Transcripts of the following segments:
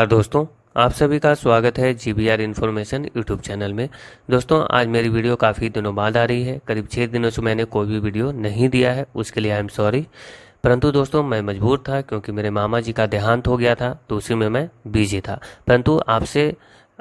दोस्तों, आप सभी का स्वागत है जीबीआर इन्फॉर्मेशन यूट्यूब चैनल में। दोस्तों, आज मेरी वीडियो काफ़ी दिनों बाद आ रही है। करीब 6 दिनों से मैंने कोई भी वीडियो नहीं दिया है, उसके लिए आई एम सॉरी। परंतु दोस्तों, मैं मजबूर था क्योंकि मेरे मामा जी का देहांत हो गया था, तो उसी में मैं बिजी था। परंतु आपसे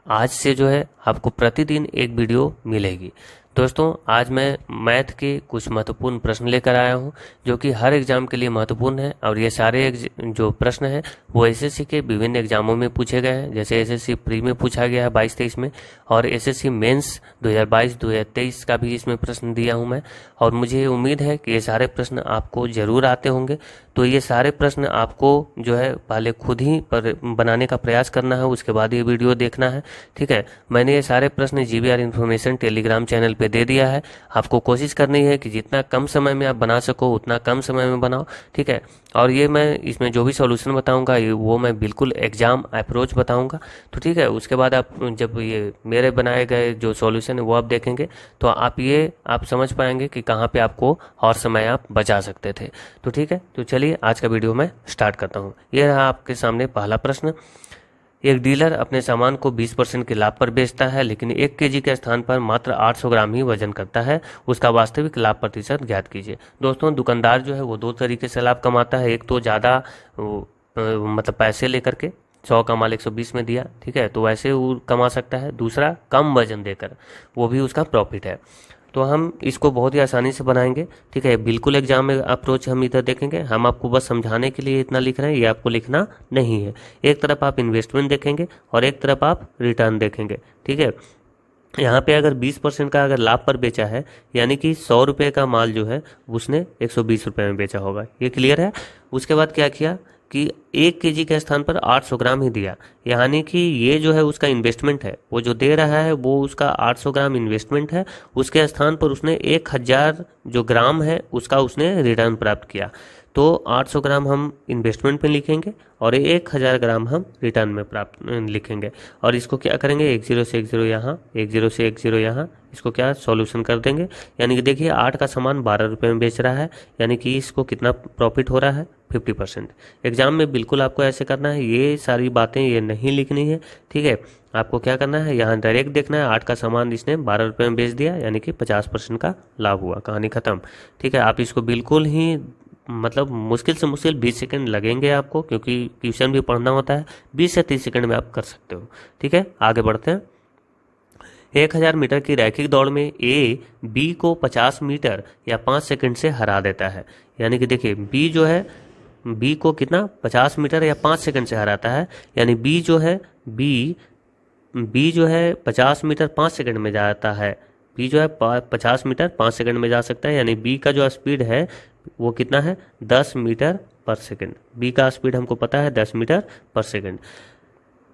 आज से जो है आपको प्रतिदिन एक वीडियो मिलेगी। दोस्तों, आज मैं मैथ के कुछ महत्वपूर्ण प्रश्न लेकर आया हूं, जो कि हर एग्जाम के लिए महत्वपूर्ण है। और ये सारे जो प्रश्न हैं वो एसएससी के विभिन्न एग्जामों में पूछे गए हैं। जैसे एसएससी प्री में पूछा गया है 22-23 में, और एसएससी मेंस 2022-2023 का भी इसमें प्रश्न दिया हूं मैं। और मुझे उम्मीद है कि ये सारे प्रश्न आपको जरूर आते होंगे। तो ये सारे प्रश्न आपको जो है पहले खुद ही पर बनाने का प्रयास करना है, उसके बाद ये वीडियो देखना है। ठीक है, मैंने ये सारे प्रश्न जीबीआर इन्फॉर्मेशन टेलीग्राम चैनल पे दे दिया है। आपको कोशिश करनी है कि जितना कम समय में आप बना सको उतना कम समय में बनाओ। ठीक है, और ये मैं इसमें जो भी सॉल्यूशन बताऊंगा वो मैं बिल्कुल एग्जाम अप्रोच बताऊंगा। तो ठीक है, उसके बाद आप जब ये मेरे बनाए गए जो सॉल्यूशन है वो आप देखेंगे तो आप समझ पाएंगे कि कहाँ पे आपको और समय आप बचा सकते थे। तो ठीक है, तो चलिए आज का वीडियो मैं स्टार्ट करता हूँ। ये रहा आपके सामने पहला प्रश्न। एक डीलर अपने सामान को 20% के लाभ पर बेचता है, लेकिन 1 केजी के स्थान पर मात्र 800 ग्राम ही वजन करता है। उसका वास्तविक लाभ प्रतिशत ज्ञात कीजिए। दोस्तों, दुकानदार जो है वो दो तरीके से लाभ कमाता है। एक तो ज़्यादा मतलब पैसे लेकर के 100 का माल 120 में दिया, ठीक है, तो वैसे वो कमा सकता है। दूसरा कम वजन देकर, वो भी उसका प्रॉफिट है। तो हम इसको बहुत ही आसानी से बनाएंगे। ठीक है, बिल्कुल एग्जाम में अप्रोच हम इधर देखेंगे। हम आपको बस समझाने के लिए इतना लिख रहे हैं, ये आपको लिखना नहीं है। एक तरफ आप इन्वेस्टमेंट देखेंगे और एक तरफ आप रिटर्न देखेंगे। ठीक है, यहाँ पे अगर 20% का अगर लाभ पर बेचा है, यानी कि 100 रुपये का माल जो है उसने 120 रुपये में बेचा होगा। ये क्लियर है। उसके बाद क्या किया कि 1 केजी के स्थान पर 800 ग्राम ही दिया, यानी कि ये जो है उसका इन्वेस्टमेंट है। वो जो दे रहा है वो उसका 800 ग्राम इन्वेस्टमेंट है। उसके स्थान पर उसने 1000 जो ग्राम है उसका उसने रिटर्न प्राप्त किया। तो 800 ग्राम हम इन्वेस्टमेंट में लिखेंगे और 1000 ग्राम हम रिटर्न में प्राप्त लिखेंगे। और इसको क्या करेंगे, 10 से 10 यहाँ, 10 से 10 यहाँ, इसको क्या सॉल्यूशन कर देंगे। यानी कि देखिए 8 का सामान 12 रुपये में बेच रहा है, यानी कि इसको कितना प्रॉफिट हो रहा है, 50%। एग्जाम में बिल्कुल आपको ऐसे करना है, ये सारी बातें ये नहीं लिखनी है। ठीक है, आपको क्या करना है, यहाँ डायरेक्ट देखना है 8 का सामान इसने 12 रुपये में बेच दिया, यानी कि 50% का लाभ हुआ, कहानी खत्म। ठीक है, आप इसको बिल्कुल ही मतलब मुश्किल से मुश्किल 20 सेकंड लगेंगे आपको, क्योंकि क्वेश्चन भी पढ़ना होता है। 20 से 30 सेकंड में आप कर सकते हो। ठीक है, आगे बढ़ते हैं। 1000 मीटर की रैखिक दौड़ में ए बी को 50 मीटर या 5 सेकंड से हरा देता है। यानी कि देखिए बी जो है, बी को कितना 50 मीटर या 5 सेकंड से हराता है। यानी बी जो है 50 मीटर 5 सेकंड में जाता है। बी जो है 50 मीटर 5 सेकंड में जा सकता है। यानी बी का जो स्पीड है वो कितना है, 10 मीटर पर सेकंड। बी का स्पीड हमको पता है 10 मीटर पर सेकंड।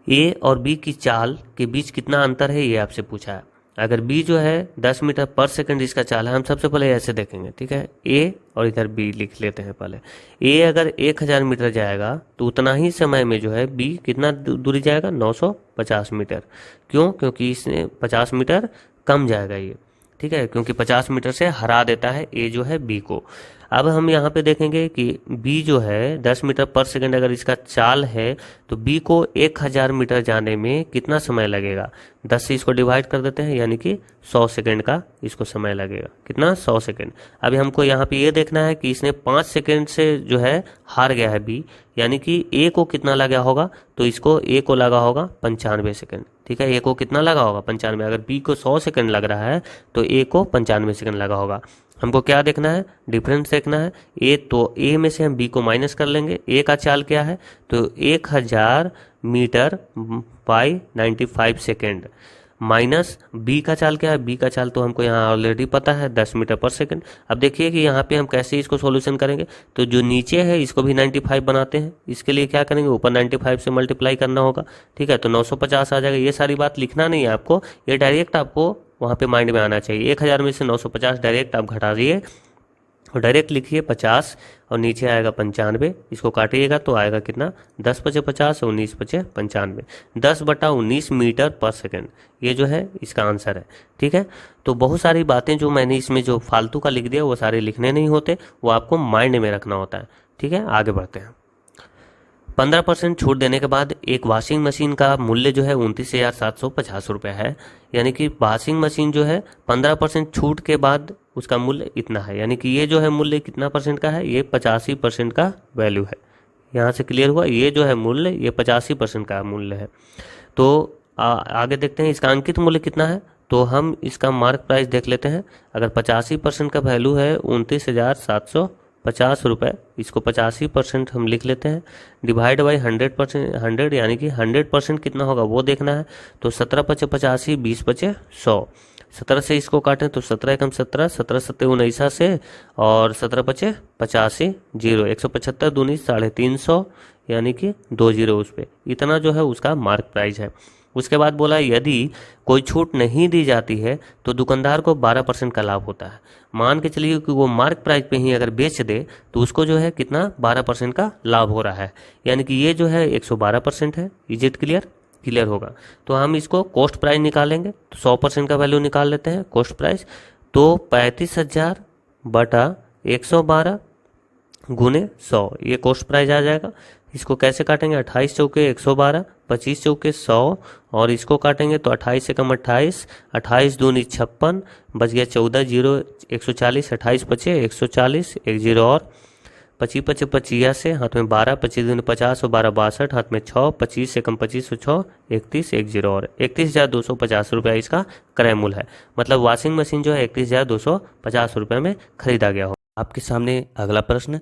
ए और बी की चाल के बीच कितना अंतर है, ये आपसे पूछा है। अगर बी जो है 10 मीटर पर सेकंड इसका चाल है, हम सबसे पहले ऐसे देखेंगे। ठीक है, ए और इधर बी लिख लेते हैं पहले। ए अगर 1000 मीटर जाएगा तो उतना ही समय में जो है बी कितना दूरी जाएगा, 950 मीटर। क्यों? क्योंकि इसने 50 मीटर कम जाएगा ये। ठीक है, क्योंकि 50 मीटर से हरा देता है ए जो है बी को। अब हम यहाँ पे देखेंगे कि बी जो है 10 मीटर पर सेकंड अगर इसका चाल है तो बी को 1000 मीटर जाने में कितना समय लगेगा। 10 से इसको डिवाइड कर देते हैं, यानी कि 100 सेकंड का इसको समय लगेगा। कितना, 100 सेकंड। अभी हमको यहाँ पे ये देखना है कि इसने 5 सेकंड से जो है हार गया है बी, यानी कि ए को कितना लगा होगा, तो इसको ए को लगा होगा 95 सेकंड। ठीक है, ए को कितना लगा होगा, 95। अगर बी को 100 सेकंड लग रहा है तो ए को 95 सेकंड लगा होगा। हमको क्या देखना है, डिफरेंस देखना है। ए तो ए में से हम बी को माइनस कर लेंगे। ए का चाल क्या है, तो 1000 metre by 95 second minus B का चाल क्या है। बी का चाल तो हमको यहाँ ऑलरेडी पता है 10 मीटर पर सेकंड। अब देखिए कि यहाँ पे हम कैसे इसको सॉल्यूशन करेंगे। तो जो नीचे है इसको भी 95 बनाते हैं। इसके लिए क्या करेंगे, ऊपर 95 से मल्टीप्लाई करना होगा। ठीक है, तो 950 आ जाएगा। ये सारी बात लिखना नहीं है आपको, ये डायरेक्ट आपको वहाँ पे माइंड में आना चाहिए। 1000 में से 950 डायरेक्ट आप घटा दिए और डायरेक्ट लिखिए 50 और नीचे आएगा 95। इसको काटिएगा तो आएगा कितना, 10 × 50 और 19 × 95, 10/19 मीटर पर सेकंड। ये जो है इसका आंसर है। ठीक है, तो बहुत सारी बातें जो मैंने इसमें जो फालतू का लिख दिया वो सारे लिखने नहीं होते, वो आपको माइंड में रखना होता है। ठीक है, आगे बढ़ते हैं। 15% छूट देने के बाद एक वॉशिंग मशीन का मूल्य जो है 29,750 रुपये है। यानी कि वॉशिंग मशीन जो है 15% छूट के बाद उसका मूल्य इतना है। यानी कि ये जो है मूल्य कितना परसेंट का है, ये 85% का वैल्यू है। यहाँ से क्लियर हुआ, ये जो है मूल्य ये 85% का मूल्य है। तो आगे देखते हैं इसका अंकित मूल्य कितना है। तो हम इसका मार्क प्राइस देख लेते हैं। अगर 85% का वैल्यू है 29,750 रुपये, इसको 85% हम लिख लेते हैं, डिवाइड बाई 100%, 100 यानी कि 100% कितना होगा वो देखना है। तो 17 पचे 85, 20 पचे 100, 17 से इसको काटें तो 17 एकम 17, 17 सत्ते 19 से, और 17 पचे 85, 0, 175 दूनी 350, यानी कि 2 जीरो उस पर, इतना जो है उसका मार्क प्राइस है। उसके बाद बोला यदि कोई छूट नहीं दी जाती है तो दुकानदार को 12% का लाभ होता है। मान के चलिए कि वो मार्क प्राइस पे ही अगर बेच दे तो उसको जो है कितना 12% का लाभ हो रहा है। यानी कि ये जो है 112% है। Is it clear? क्लियर होगा। तो हम इसको कॉस्ट प्राइस निकालेंगे तो 100% का वैल्यू निकाल लेते हैं कॉस्ट प्राइस। तो 35,000 बटा 112 गुने 100, ये कॉस्ट प्राइस आ जाएगा। इसको कैसे काटेंगे, 28 चौके 112, 25 चौके 100, और इसको काटेंगे तो 28 से कम 28, 28 दूनी 56, बच गया 14, 0, 140, 28 पचे 140, 1 जीरो और 25 पचे 85, हाथ में 12, 25 दूनी 50 और 12 62, हाथ में 6, 25 से कम 25 और 6, 31, 1 जीरो और 31,250 रुपये इसका क्रय मूल्य है। मतलब वॉशिंग मशीन जो है 31,250 रुपये में खरीदा गया हो। आपके सामने अगला प्रश्न,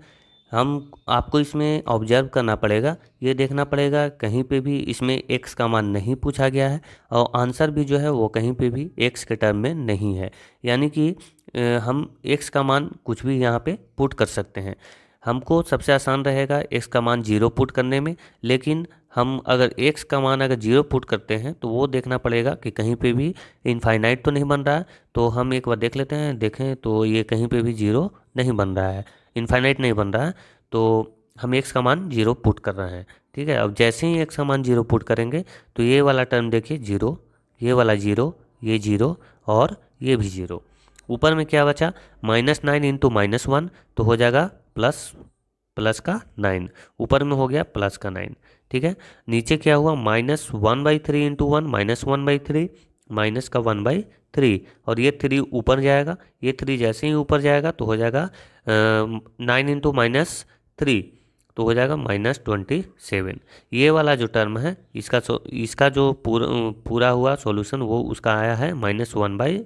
हम आपको इसमें ऑब्जर्व करना पड़ेगा, ये देखना पड़ेगा कहीं पे भी इसमें एक्स का मान नहीं पूछा गया है, और आंसर भी जो है वो कहीं पे भी एक्स के टर्म में नहीं है। यानी कि हम एक्स का मान कुछ भी यहाँ पे पुट कर सकते हैं। हमको सबसे आसान रहेगा एक्स का मान 0 पुट करने में, लेकिन हम अगर एक्स का मान अगर 0 पुट करते हैं तो वो देखना पड़ेगा कि कहीं पे भी इनफाइनाइट तो नहीं बन रहा है। तो हम एक बार देख लेते हैं, देखें तो ये कहीं पे भी 0 नहीं बन रहा है, इनफाइनाइट नहीं बन रहा है। तो हम एक्स का मान 0 पुट कर रहे हैं। ठीक है, अब जैसे ही एक्स का मान 0 पुट करेंगे तो ये वाला टर्म देखिए 0, ये वाला 0, ये 0 और ये भी 0। ऊपर में क्या बचा, -9 इंटू -1 तो हो जाएगा प्लस का 9, ऊपर में हो गया प्लस का 9। ठीक है, नीचे क्या हुआ, -1/3 इंटू 1, -1/3, माइनस का 1/3, और ये 3 ऊपर जाएगा, ये 3 जैसे ही ऊपर जाएगा तो हो जाएगा 9 इंटू -3 तो हो जाएगा -27। ये वाला जो टर्म है इसका जो पूरा हुआ सॉल्यूशन वो उसका आया है -27।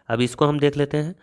अब इसको हम देख लेते हैं।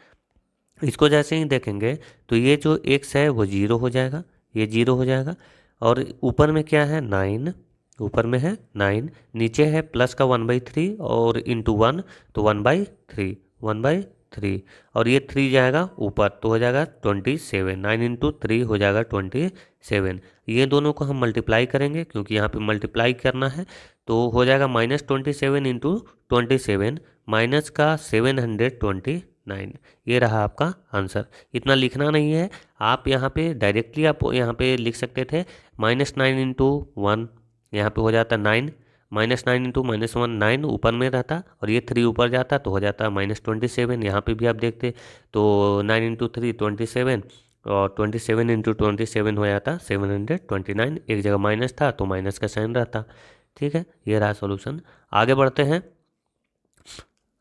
इसको जैसे ही देखेंगे तो ये जो x है वो 0 हो जाएगा, ये 0 हो जाएगा, और ऊपर में क्या है 9, ऊपर में है 9, नीचे है प्लस का 1/3 और इंटू 1 तो 1/3, और ये 3 जाएगा ऊपर तो हो जाएगा 27, 9 इंटू 3 हो जाएगा 27। ये दोनों को हम मल्टीप्लाई करेंगे क्योंकि यहाँ पे मल्टीप्लाई करना है, तो हो जाएगा -27 इंटू 27 माइनस का 729। ये रहा आपका आंसर। इतना लिखना नहीं है, आप यहाँ पे डायरेक्टली आप यहाँ पे लिख सकते थे -9 इंटू 1, यहाँ पे हो जाता 9, -9 इंटू -1 9 ऊपर में रहता, और ये 3 ऊपर जाता तो हो जाता -27। यहाँ पे भी आप देखते तो 9 इंटू 3 27, और 27 इंटू 27 हो जाता 729। एक जगह माइनस था तो माइनस का साइन रहता। ठीक है, ये रहा सॉल्यूशन। आगे बढ़ते हैं।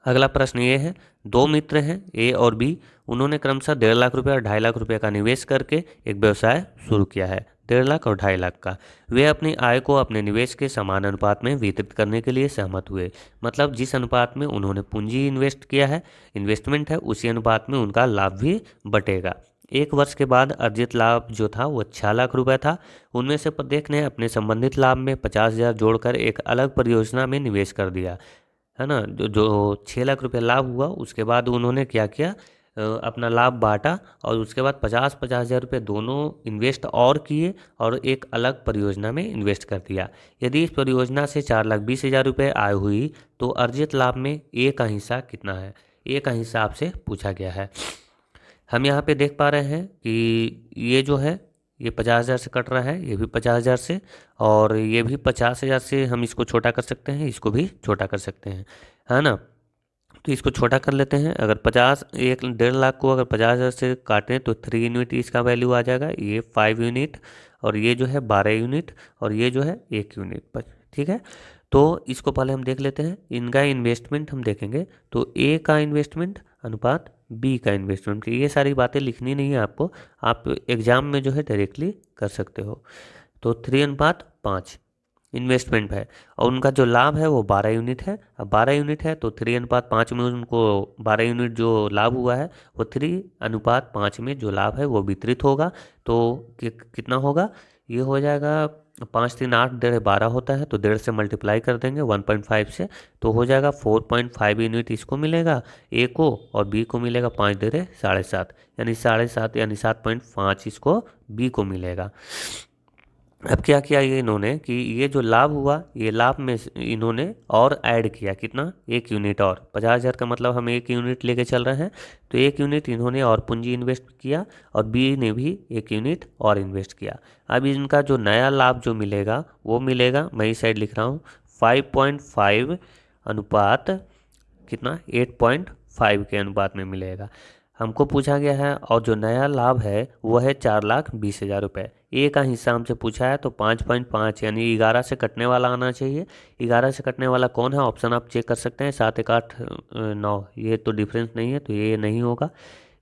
अगला प्रश्न ये है, दो मित्र हैं ए और बी, उन्होंने क्रमशः 1.5 लाख रुपये और 2.5 लाख रुपये का निवेश करके एक व्यवसाय शुरू किया है, 1.5 लाख और 2.5 लाख का। वे अपनी आय को अपने निवेश के समान अनुपात में वितरित करने के लिए सहमत हुए। मतलब जिस अनुपात में उन्होंने पूंजी इन्वेस्ट किया है, इन्वेस्टमेंट है, उसी अनुपात में उनका लाभ भी बटेगा। 1 वर्ष के बाद अर्जित लाभ जो था वो 6 लाख रुपए था। उनमें से प्रत्येक ने अपने संबंधित लाभ में 50,000 जोड़कर एक अलग परियोजना में निवेश कर दिया, है ना। जो 6 लाख रुपए लाभ हुआ उसके बाद उन्होंने क्या किया, अपना लाभ बांटा, और उसके बाद 50,000 रुपये दोनों इन्वेस्ट और किए और एक अलग परियोजना में इन्वेस्ट कर दिया। यदि इस परियोजना से 4,20,000 रुपये आय हुई तो अर्जित लाभ में ए का हिस्सा कितना है। ए का हिस्सा आपसे पूछा गया है। हम यहाँ पे देख पा रहे हैं कि ये जो है ये 50,000 से कट रहा है, ये भी 50,000 से, और ये भी 50,000 से हम इसको छोटा कर सकते हैं, इसको भी छोटा कर सकते हैं, है ना। तो तो इसको छोटा कर लेते हैं। अगर 50 1.5 लाख को अगर 50,000 से काटें तो 3 यूनिट इसका वैल्यू आ जाएगा, ये 5 यूनिट, और ये जो है 12 यूनिट, और ये जो है 1 यूनिट पर। ठीक है, तो इसको पहले हम देख लेते हैं। इनका इन्वेस्टमेंट हम देखेंगे तो ए का इन्वेस्टमेंट अनुपात बी का इन्वेस्टमेंट, ये सारी बातें लिखनी नहीं है आपको, आप एग्जाम में जो है डायरेक्टली कर सकते हो। तो 3:5 इन्वेस्टमेंट है, और उनका जो लाभ है वो 12 यूनिट है। अब 12 यूनिट है तो 3:5 में उनको 12 यूनिट जो लाभ हुआ है वो 3:5 में जो लाभ है वो वितरित होगा। तो कितना होगा, ये हो जाएगा 5 3 8 12 होता है, तो 1.5 से मल्टीप्लाई कर देंगे 1.5 से, तो हो जाएगा 4.5 यूनिट इसको मिलेगा ए को, और बी को मिलेगा 5 7.5, यानी 7.5 यानी 7.5 इसको बी को मिलेगा। अब क्या किया ये इन्होंने कि ये जो लाभ हुआ, ये लाभ में इन्होंने और ऐड किया कितना, 1 यूनिट, और 50,000 का मतलब हम 1 यूनिट लेके चल रहे हैं, तो 1 यूनिट इन्होंने और पूंजी इन्वेस्ट किया, और बी ने भी 1 यूनिट और इन्वेस्ट किया। अब इनका जो नया लाभ जो मिलेगा वो मिलेगा, मैं इस साइड लिख रहा हूँ 5.5 अनुपात कितना 8.5 के अनुपात में मिलेगा, हमको पूछा गया है। और जो नया लाभ है वो है 4,20,000 रुपये। ए का हिस्सा हमसे पूछा है तो 5.5 यानी 11 से कटने वाला आना चाहिए। 11 से कटने वाला कौन है, ऑप्शन आप चेक कर सकते हैं, 7 1 8 9, ये तो डिफरेंस नहीं है तो ये नहीं होगा।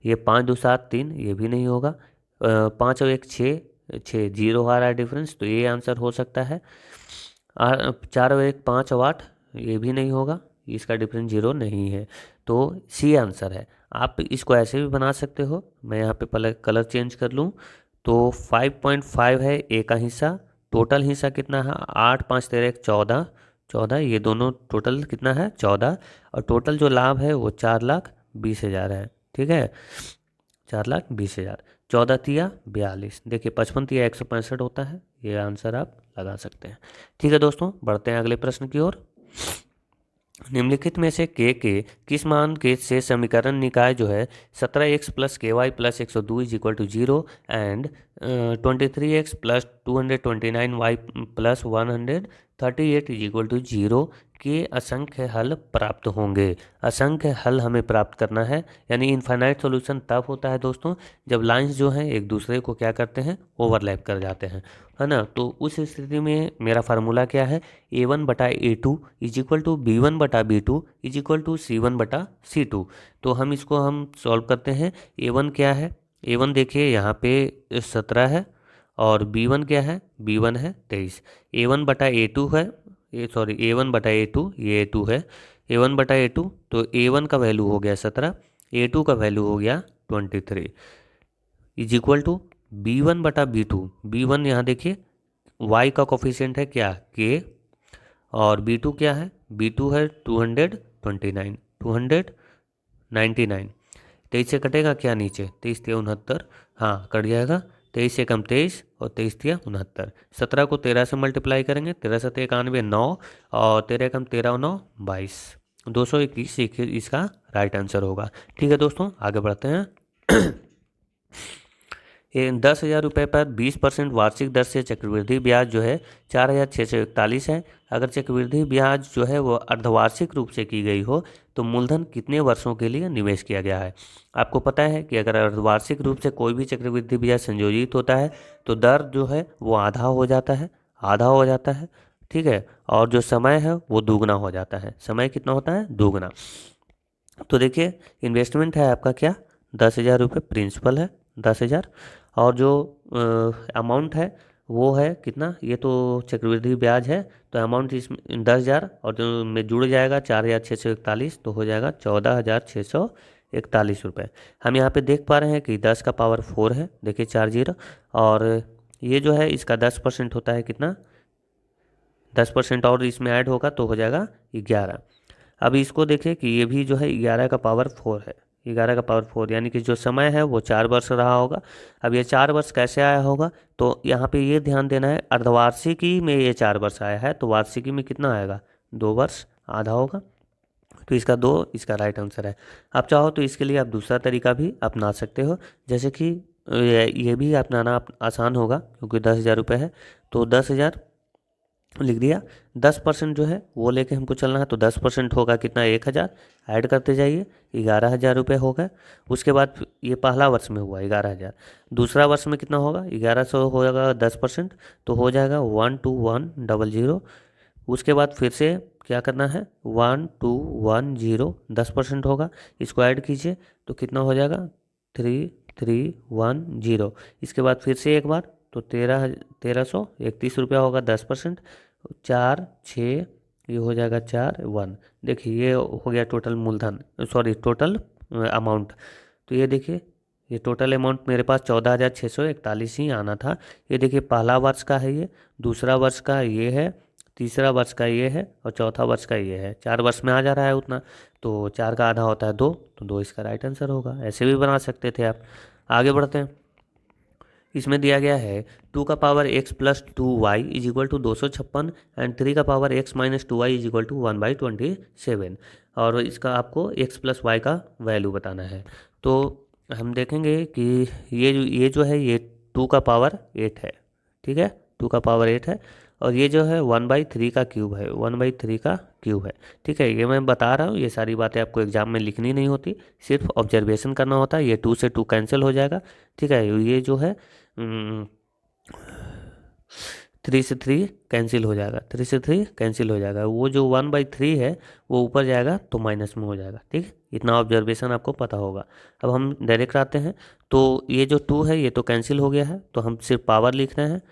ये 5 2 7 3, ये भी नहीं होगा। 5 और 1 6, 6 जीरो आ रहा है डिफरेंस, तो ये आंसर हो सकता है। 4 और 1 5 और 8, ये भी नहीं होगा, इसका डिफरेंस जीरो नहीं है, तो सी आंसर है। आप इसको ऐसे भी बना सकते हो, मैं यहाँ पे पहले कलर चेंज कर लूँ, तो 5.5 है ए का हिस्सा, टोटल हिस्सा कितना है 8 5 13 1 14, 14, ये दोनों टोटल कितना है 14, और टोटल जो लाभ है वो 4,20,000 है। ठीक है, 4,20,000, 14 तिया 42, देखिए 55 तिया 165 होता है, ये आंसर आप लगा सकते हैं। ठीक है दोस्तों, बढ़ते हैं अगले प्रश्न की ओर। निम्नलिखित में से के किस मान के से समीकरण निकाय जो है 17x plus K Y plus 102 is equal to 0 and 23x plus 229y plus 138 is equal to 0 के असंख्य हल प्राप्त होंगे। असंख्य हल हमें प्राप्त करना है, यानी इनफाइनाइट सॉल्यूशन तब होता है दोस्तों जब लाइंस जो हैं एक दूसरे को क्या करते हैं, ओवरलैप कर जाते हैं, है ना। तो उस स्थिति में मेरा फार्मूला क्या है, a1/a2 is equal to b1/b2 is equal to c1/c2। तो हम इसको हम सॉल्व करते हैं। a1 क्या है, a1 देखिए यहाँ पे 17 है, और b1 क्या है, b1 है 23। a1/a2 है, a1/a2, ये a2 है, a1/a2, तो a1 का वैल्यू हो गया 17, a2 का वैल्यू हो गया 23 is equal to b1/b2। b1 यहाँ देखिए y का कोफिशिएंट है क्या k, और b2 क्या है, b2 है 229, 299, 23 से कटेगा क्या नीचे, 23 3 69, हाँ कट जाएगा, 23 से कम 23 और 23 3 69। 17 को 13 से मल्टीप्लाई करेंगे, 13 से 91 9, और 13 कम 13 और 9 22, 221 इसका राइट आंसर होगा। ठीक है दोस्तों, आगे बढ़ते हैं। 10,000 रुपये पर 20% वार्षिक दर से चक्रवृद्धि ब्याज जो है 4,641 है। अगर चक्रवृद्धि ब्याज जो है वो अर्धवार्षिक रूप से की गई हो तो मूलधन कितने वर्षों के लिए निवेश किया गया है। आपको पता है कि अगर अर्धवार्षिक रूप से कोई भी चक्रवृद्धि ब्याज संयोजित होता है तो दर जो है वो आधा हो जाता है, आधा हो जाता है। ठीक है, और जो समय है वो दुगना हो जाता है। समय कितना होता है, दुगना। तो देखिए इन्वेस्टमेंट है आपका क्या, 10,000 रुपये, प्रिंसिपल है 10,000, और जो अमाउंट है वो है कितना, ये तो चक्रवृद्धि ब्याज है, तो अमाउंट इसमें 10,000 और जो में जुड़ जाएगा 4,641, तो हो जाएगा 14,641 रुपये। हम यहाँ पे देख पा रहे हैं कि 10 का पावर 4 है, देखिए 4 0, और ये जो है इसका 10% होता है कितना, 10% और इसमें ऐड होगा तो हो जाएगा 11। अब इसको देखें कि ये भी जो है 11 का पावर 4 है, 11 का पावर 4, यानी कि जो समय है वो 4 वर्ष रहा होगा। अब ये 4 वर्ष कैसे आया होगा, तो यहाँ पे ये ध्यान देना है, अर्धवार्षिकी में ये 4 वर्ष आया है, तो वार्षिकी में कितना आएगा, 2 वर्ष, आधा होगा, तो इसका 2 इसका राइट आंसर है। आप चाहो तो इसके लिए आप दूसरा तरीका भी अपना सकते हो, जैसे कि ये भी अपनाना आसान होगा क्योंकि 10,000 रुपये है, तो 10,000 लिख दिया। 10% जो है वो लेके हमको चलना है, तो 10% होगा कितना, 1000। ऐड करते जाइए, 11,000 रुपये हो गए। उसके बाद ये पहला वर्ष में हुआ 11,000। दूसरा वर्ष में कितना होगा, 1100 होगा 10%, तो हो जाएगा 12100। उसके बाद फिर से क्या करना है, 1210 10% होगा, इसको ऐड कीजिए तो कितना हो जाएगा, 3310। इसके बाद फिर से एक बार, तो 1331 रुपया होगा 10%। 4 6, ये हो जाएगा 4 1। देखिए ये हो गया टोटल मूलधन, सॉरी टोटल अमाउंट। तो ये देखिए, ये टोटल अमाउंट मेरे पास 14,641 ही आना था। ये देखिए पहला वर्ष का है ये, दूसरा वर्ष का ये है, तीसरा वर्ष का ये है और चौथा वर्ष का ये है। 4 वर्ष में आ जा रहा है उतना, तो 4 का आधा होता है 2, तो 2 इसका राइट आंसर होगा। ऐसे भी बना सकते थे आप। आगे बढ़ते हैं। इसमें दिया गया है 2 का power x plus 2y is equal to 256 and 3 का power x minus 2y is equal to 1/27। और इसका आपको x प्लस वाई का वैल्यू बताना है। तो हम देखेंगे कि ये जो है ये 2 का पावर 8 है, ठीक है, 2 का पावर 8 है। और ये जो है 1/3 का क्यूब है, 1/3 का क्यूब है, ठीक है। ये मैं बता रहा हूँ, ये सारी बातें आपको एग्जाम में लिखनी नहीं होती, सिर्फ ऑब्जर्वेशन करना होता है। ये 2 से 2 कैंसिल हो जाएगा, ठीक है। ये जो है 3 से 3 कैंसिल हो जाएगा, 3 से 3 कैंसिल हो जाएगा। वो जो 1/3 है वो ऊपर जाएगा तो माइनस में हो जाएगा, ठीक है। इतना ऑब्जर्वेशन आपको पता होगा। अब हम डायरेक्ट आते हैं, तो ये जो 2 है ये तो कैंसिल हो गया है, तो हम सिर्फ पावर लिख रहे हैं।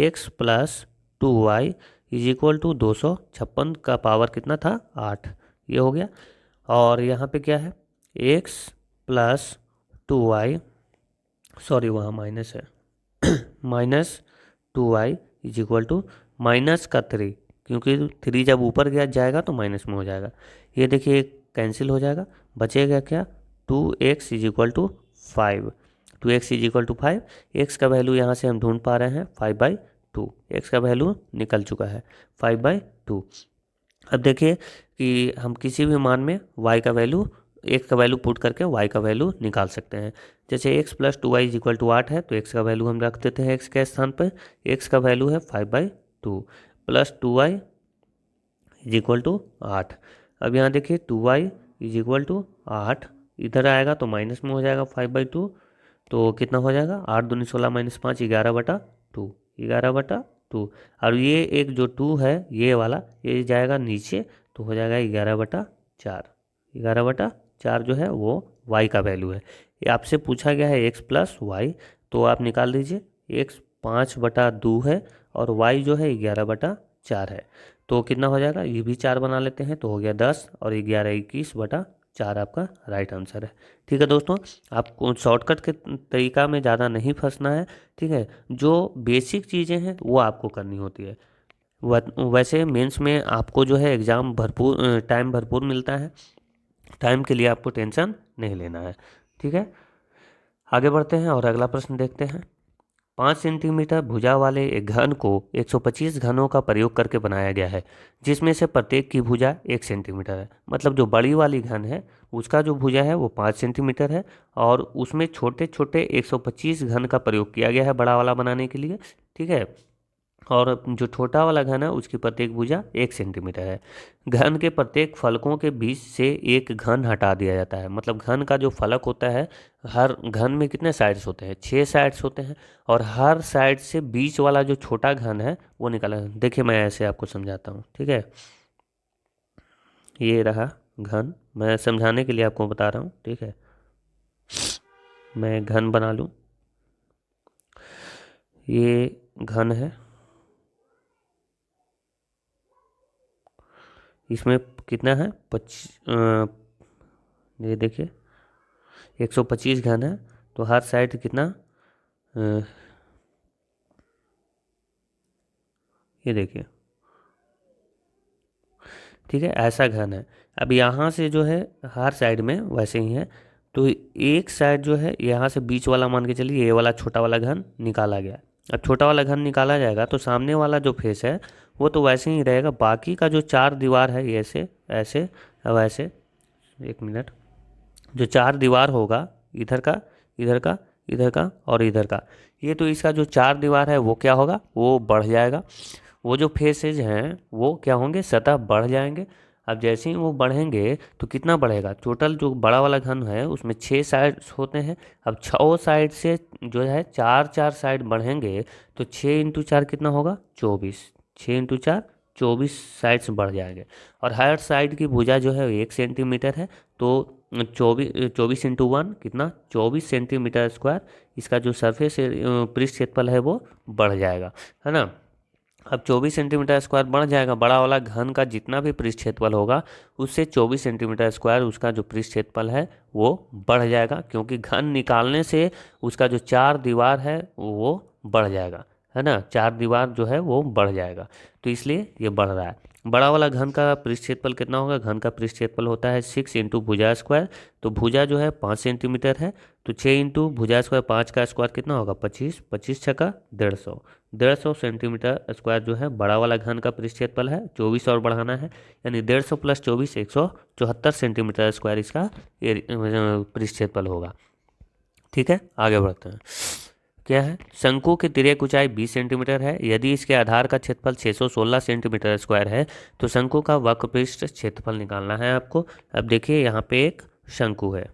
x plus 2y is equal to 256 का पावर कितना था, 8, ये हो गया। और यहाँ पे क्या है, x प्लस 2y, सॉरी वहाँ माइनस है, -2y is equal to minus का 3, क्योंकि 3 जब ऊपर गया जाएगा तो माइनस में हो जाएगा। ये देखिए कैंसिल हो जाएगा, बचेगा क्या, 2x is equal to 5, 2x is equal to 5। X का वैल्यू यहाँ से हम ढूंढ पा रहे हैं 5/2, एक्स का वैल्यू निकल चुका है 5/2। अब देखिए कि हम किसी भी मान में y का वैल्यू, x का वैल्यू पुट करके y का वैल्यू निकाल सकते हैं। जैसे x plus 2y is equal to 8 है, तो x का वैल्यू हम रख देते हैं x के स्थान पर। x का वैल्यू है 5/2 plus 2y is equal to 8। अब यहाँ देखिए 2y इज इक्वल टू 8, इधर आएगा तो माइनस में हो जाएगा 5/2, तो कितना हो जाएगा, 8 दूनी 16 माइनस 5, 11/2, 11/2। और ये एक जो 2 है ये वाला, ये जाएगा नीचे, तो हो जाएगा 11/4, 11/4 जो है वो y का वैल्यू है। ये आपसे पूछा गया है x प्लस वाई, तो आप निकाल दीजिए। x 5/2 है और y जो है 11/4 है, तो कितना हो जाएगा, ये भी 4 बना लेते हैं, तो हो गया 10 और 11 21/4 आपका राइट आंसर है। ठीक है दोस्तों, आपको शॉर्टकट के तरीका में ज़्यादा नहीं फंसना है, ठीक है। जो बेसिक चीज़ें हैं वो आपको करनी होती है। वैसे मेंस में आपको जो है एग्ज़ाम भरपूर टाइम भरपूर मिलता है, टाइम के लिए आपको टेंशन नहीं लेना है, ठीक है। आगे बढ़ते हैं और अगला प्रश्न देखते हैं। 5 सेंटीमीटर भुजा वाले एक घन को 125 घनों का प्रयोग करके बनाया गया है, जिसमें से प्रत्येक की भुजा 1 सेंटीमीटर है। मतलब जो बड़ी वाली घन है उसका जो भुजा है वो 5 सेंटीमीटर है, और उसमें छोटे छोटे 125 घन का प्रयोग किया गया है बड़ा वाला बनाने के लिए, ठीक है। और जो छोटा वाला घन है उसकी प्रत्येक भुजा 1 सेंटीमीटर है। घन के प्रत्येक फलकों के बीच से एक घन हटा दिया जाता है। मतलब घन का जो फलक होता है, हर घन में कितने साइड्स होते हैं, 6 साइड्स होते हैं, और हर साइड से बीच वाला जो छोटा घन है वो निकाला। देखिए मैं ऐसे आपको समझाता हूँ, ठीक है। ये रहा घन, मैं समझाने के लिए आपको बता रहा हूँ, ठीक है। मैं घन बना लूँ, ये घन है, इसमें कितना है, ये देखिए 125 घन है, तो हर साइड कितना, ये देखिए, ठीक है, ऐसा घन है। अब यहाँ से जो है हर साइड में वैसे ही है, तो एक साइड जो है यहाँ से बीच वाला मान के चलिए, ये वाला छोटा वाला घन निकाला गया। अब छोटा वाला घन निकाला जाएगा तो सामने वाला जो फेस है वो तो वैसे ही रहेगा, बाकी का जो 4 दीवार है, ऐसे ऐसे, अब ऐसे, एक मिनट, जो 4 दीवार होगा, इधर का, इधर का, इधर का और इधर का, ये तो इसका जो 4 दीवार है वो क्या होगा, वो बढ़ जाएगा। वो जो फेसेज हैं वो क्या होंगे, सतह बढ़ जाएंगे। अब जैसे ही वो बढ़ेंगे तो कितना बढ़ेगा, टोटल जो बड़ा वाला घन है उसमें 6 साइड्स होते हैं। अब 6 साइड से जो है 4 साइड बढ़ेंगे तो 6 × 4 कितना होगा, 24। 6 × 4 24 साइड्स बढ़ जाएंगे। और हर साइड की भुजा जो है 1 सेंटीमीटर है, तो 24 × 1 कितना, 24 सेंटीमीटर स्क्वायर इसका जो सरफेस पृष्ठ क्षेत्रफल है वो बढ़ जाएगा, है ना। अब 24 सेंटीमीटर स्क्वायर बढ़ जाएगा, बड़ा वाला घन का जितना भी पृष्ठ क्षेत्रफल होगा उससे 24 सेंटीमीटर स्क्वायर उसका जो पृष्ठ क्षेत्रफल है वो बढ़ जाएगा, क्योंकि घन निकालने से उसका जो 4 दीवार है वो बढ़ जाएगा, है ना। 4 दीवार जो है वो बढ़ जाएगा, तो इसलिए ये बढ़ रहा है। बड़ा वाला घन का पृष्ठ क्षेत्रफल कितना होगा, घन का पृष्ठ क्षेत्रफल होता है 6 × भुजा स्क्वायर। तो भुजा जो है 5 सेंटीमीटर है, तो 6 × भुजा स्क्वायर 5 का स्क्वायर कितना होगा, 25। 25 छक्का 150। 150 सेंटीमीटर स्क्वायर जो है बड़ा वाला घन का पृष्ठ क्षेत्रफल है। 24 और बढ़ाना है, यानी 150 + 24 174 सेंटीमीटर स्क्वायर इसका पृष्ठ क्षेत्रफल होगा। ठीक है, आगे बढ़ते हैं। क्या है, शंकु की तिर्यक ऊंचाई 20 सेंटीमीटर है। यदि इसके आधार का क्षेत्रफल 616 सेंटीमीटर स्क्वायर है तो शंकु का वक्र पृष्ठ क्षेत्रफल निकालना है आपको। अब देखिए यहाँ पे एक शंकु है,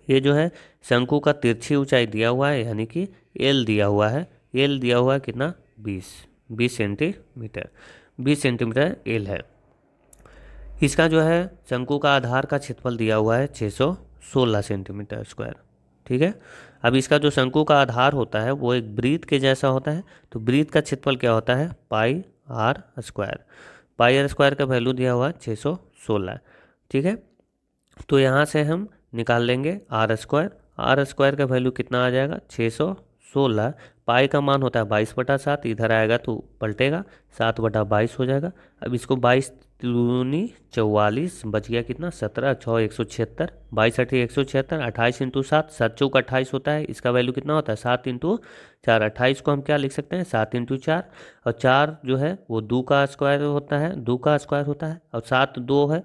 ये जो है शंकु का तिरछी ऊंचाई दिया हुआ है, यानी कि एल दिया हुआ है। एल दिया हुआ है कितना, 20 सेंटीमीटर। 20 सेंटीमीटर एल है। इसका जो है शंकु का आधार का क्षेत्रफल दिया हुआ है 616 सेंटीमीटर स्क्वायर। ठीक है, अब इसका जो शंकु का आधार होता है वो एक वृत्त के जैसा होता है, तो वृत्त का क्षेत्रफल क्या होता है, pi r square. Pi r square का वैल्यू दिया हुआ है 616। ठीक है, तो यहाँ से हम निकाल लेंगे आर स्क्वायर। आर स्क्वायर का वैल्यू कितना आ जाएगा, 616। पाई का मान होता है 22/7, इधर आएगा तो पलटेगा 7/22 हो जाएगा। अब इसको 22 दूनी 44, बच गया कितना, 17 6 176, 22 8 176, 28 × 7, 7 चौक 28 होता है। इसका वैल्यू कितना होता है, 7 × 4। 28 को हम क्या लिख सकते हैं, 7 × 4। और 4 जो है वो 2 का स्क्वायर होता है, 2 का स्क्वायर होता है, और 7 2 है।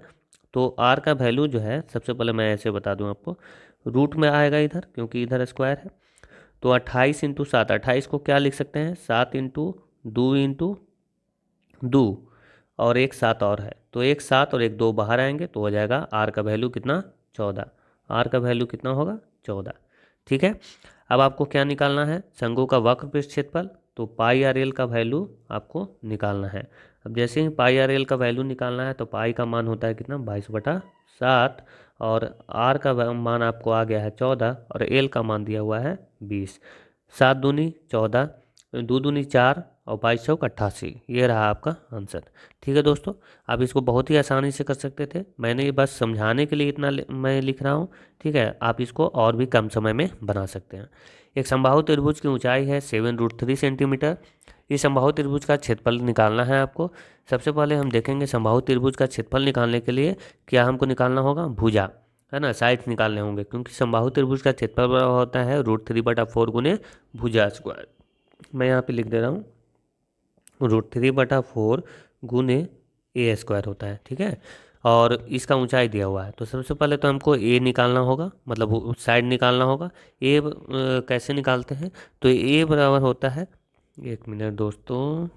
तो आर का वैल्यू जो है, सबसे पहले मैं ऐसे बता दूं आपको, रूट में आएगा इधर, क्योंकि इधर स्क्वायर है। तो 28 × 7, 28 को क्या लिख सकते हैं, 7 × 2 × 2, और एक 7 और है, तो एक 7 और एक 2 बाहर आएंगे तो हो जाएगा आर का वैल्यू कितना, 14। आर का वैल्यू कितना होगा, 14। ठीक है, अब आपको क्या निकालना है, शंकु का वक्र पृष्ठ क्षेत्रफल। तो पाई आर एल का वैल्यू आपको निकालना है। अब जैसे ही पाई आर एल का वैल्यू निकालना है तो पाई का मान होता है कितना, 22/7, और आर का मान आपको आ गया है 14, और एल का मान दिया हुआ है 20। 7 दूनी 14, 2 दूनी 4, और 22 चौक 88, ये रहा आपका आंसर। ठीक है दोस्तों, आप इसको बहुत ही आसानी से कर सकते थे, मैंने ये बस समझाने के लिए इतना मैं लिख रहा हूँ। ठीक है, आप इसको और भी कम समय में बना सकते हैं। एक समबाहु त्रिभुज की ऊंचाई है 7√3 सेंटीमीटर। इस समबाहु त्रिभुज का क्षेत्रफल निकालना है आपको। सबसे पहले हम देखेंगे समबाहु त्रिभुज का क्षेत्रफल निकालने के लिए क्या हमको निकालना होगा, भुजा, है ना, साइड निकालने होंगे, क्योंकि समबाहु त्रिभुज का क्षेत्रफल होता है √3/4 गुने भुजा स्क्वायर। मैं यहाँ पे लिख दे रहा हूँ, √3/4 गुने ए स्क्वायर होता है। ठीक है, और इसका ऊंचाई दिया हुआ है, तो सबसे पहले तो हमको ए निकालना होगा, मतलब साइड निकालना होगा। ए कैसे निकालते हैं, तो ए बराबर होता है, 1 मिनट दोस्तों,